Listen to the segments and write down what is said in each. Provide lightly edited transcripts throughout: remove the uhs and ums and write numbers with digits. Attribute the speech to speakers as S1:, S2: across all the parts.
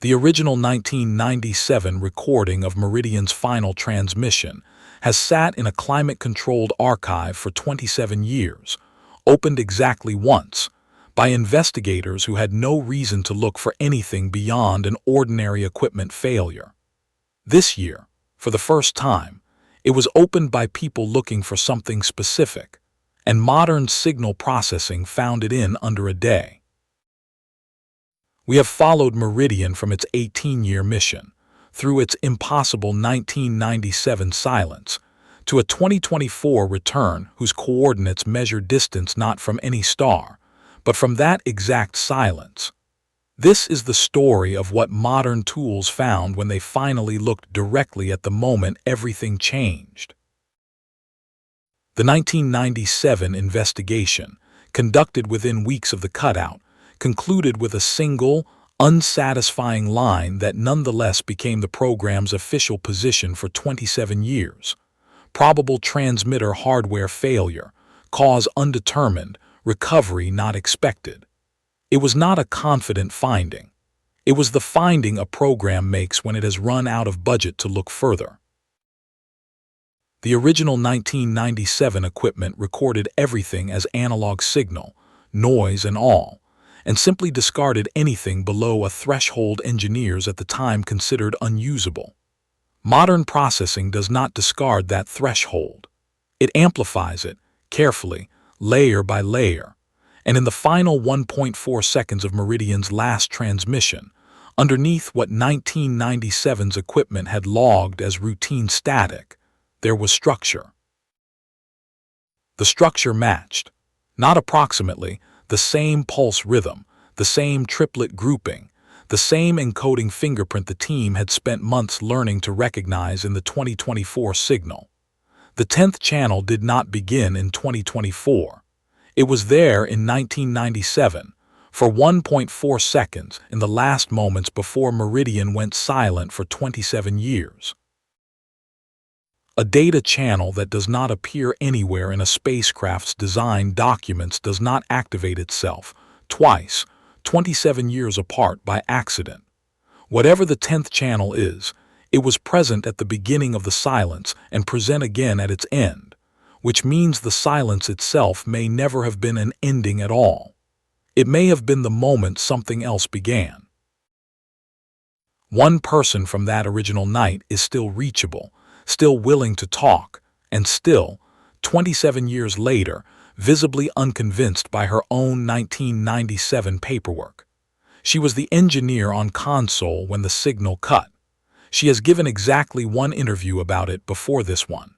S1: The original 1997 recording of MERIDIAN's final transmission has sat in a climate-controlled archive for 27 years, opened exactly once, by investigators who had no reason to look for anything beyond an ordinary equipment failure. This year, for the first time, it was opened by people looking for something specific, and modern signal processing found it in under a day. We have followed MERIDIAN from its 18-year mission, through its impossible 1997 silence, to a 2024 return whose coordinates measure distance not from any star, but from that exact silence. This is the story of what modern tools found when they finally looked directly at the moment everything changed. The 1997 investigation, conducted within weeks of the cutout, concluded with a single, unsatisfying line that nonetheless became the program's official position for 27 years. Probable transmitter hardware failure, cause undetermined, recovery not expected. It was not a confident finding. It was the finding a program makes when it has run out of budget to look further. The original 1997 equipment recorded everything as analog signal, noise and all, and simply discarded anything below a threshold engineers at the time considered unusable. Modern processing does not discard that threshold. It amplifies it, carefully, layer by layer, and in the final 1.4 seconds of MERIDIAN's last transmission, underneath what 1997's equipment had logged as routine static, there was structure. The structure matched, not approximately, the same pulse rhythm, the same triplet grouping, the same encoding fingerprint the team had spent months learning to recognize in the 2024 signal. The 10th channel did not begin in 2024. It was there in 1997, for 1.4 seconds in the last moments before MERIDIAN went silent for 27 years. A data channel that does not appear anywhere in a spacecraft's design documents does not activate itself, twice, 27 years apart by accident. Whatever the 10th channel is, it was present at the beginning of the silence and present again at its end, which means the silence itself may never have been an ending at all. It may have been the moment something else began. One person from that original night is still reachable, still willing to talk, and still, 27 years later, visibly unconvinced by her own 1997 paperwork. She was the engineer on console when the signal cut. She has given exactly one interview about it before this one.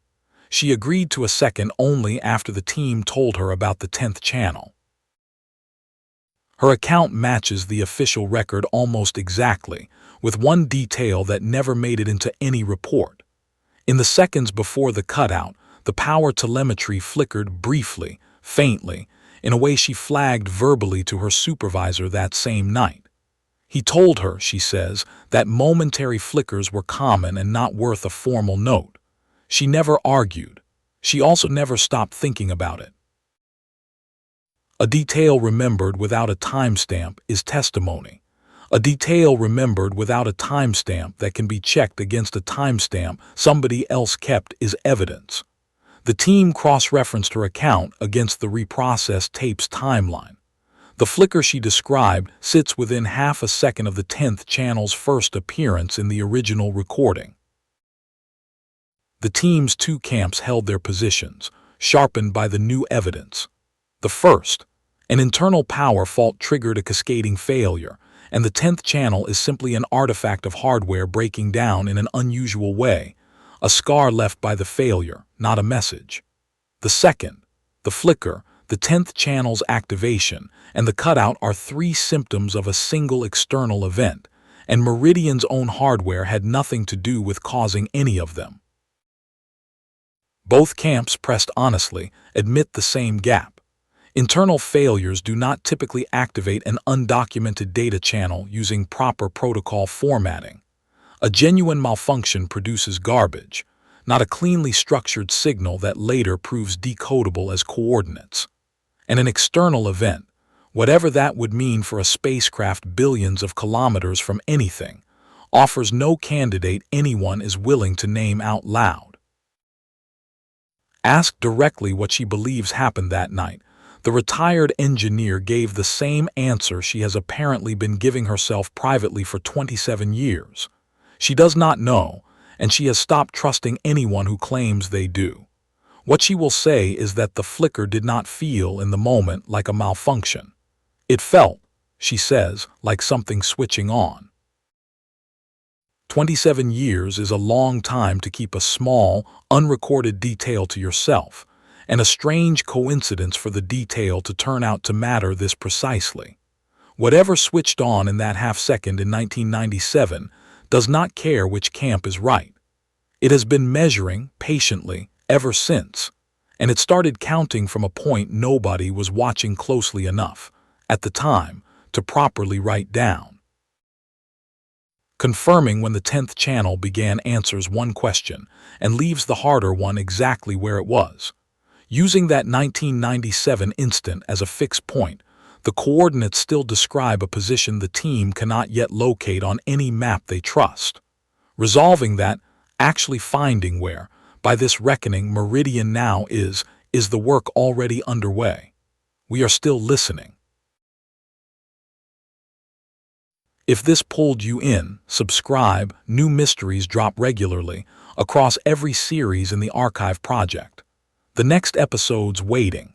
S1: She agreed to a second only after the team told her about the 10th channel. Her account matches the official record almost exactly, with one detail that never made it into any report. In the seconds before the cutout, the power telemetry flickered briefly, faintly, in a way she flagged verbally to her supervisor that same night. He told her, she says, that momentary flickers were common and not worth a formal note. She never argued. She also never stopped thinking about it. A detail remembered without a timestamp is testimony. A detail remembered without a timestamp that can be checked against a timestamp somebody else kept is evidence. The team cross-referenced her account against the reprocessed tape's timeline. The flicker she described sits within half a second of the 10th channel's first appearance in the original recording. The team's two camps held their positions, sharpened by the new evidence. The first, an internal power fault triggered a cascading failure, and the 10th channel is simply an artifact of hardware breaking down in an unusual way, a scar left by the failure, not a message. The second, the flicker, the 10th channel's activation, and the cutout are three symptoms of a single external event, and MERIDIAN's own hardware had nothing to do with causing any of them. Both camps, pressed honestly, admit the same gap. Internal failures do not typically activate an undocumented data channel using proper protocol formatting. A genuine malfunction produces garbage, not a cleanly structured signal that later proves decodable as coordinates. And an external event, whatever that would mean for a spacecraft billions of kilometers from anything, offers no candidate anyone is willing to name out loud. Asked directly what she believes happened that night, the retired engineer gave the same answer she has apparently been giving herself privately for 27 years. She does not know, and she has stopped trusting anyone who claims they do. What she will say is that the flicker did not feel in the moment like a malfunction. It felt, she says, like something switching on. 27 years is a long time to keep a small, unrecorded detail to yourself, and a strange coincidence for the detail to turn out to matter this precisely. Whatever switched on in that half-second in 1997 does not care which camp is right. It has been measuring, patiently, ever since, and it started counting from a point nobody was watching closely enough, at the time, to properly write down. Confirming when the 10th channel began answers one question and leaves the harder one exactly where it was. Using that 1997 instant as a fixed point, the coordinates still describe a position the team cannot yet locate on any map they trust. Resolving that, actually finding where, by this reckoning, Meridian now is the work already underway. We are still listening. If this pulled you in, subscribe. New mysteries drop regularly across every series in the Archive project. The next episode's waiting.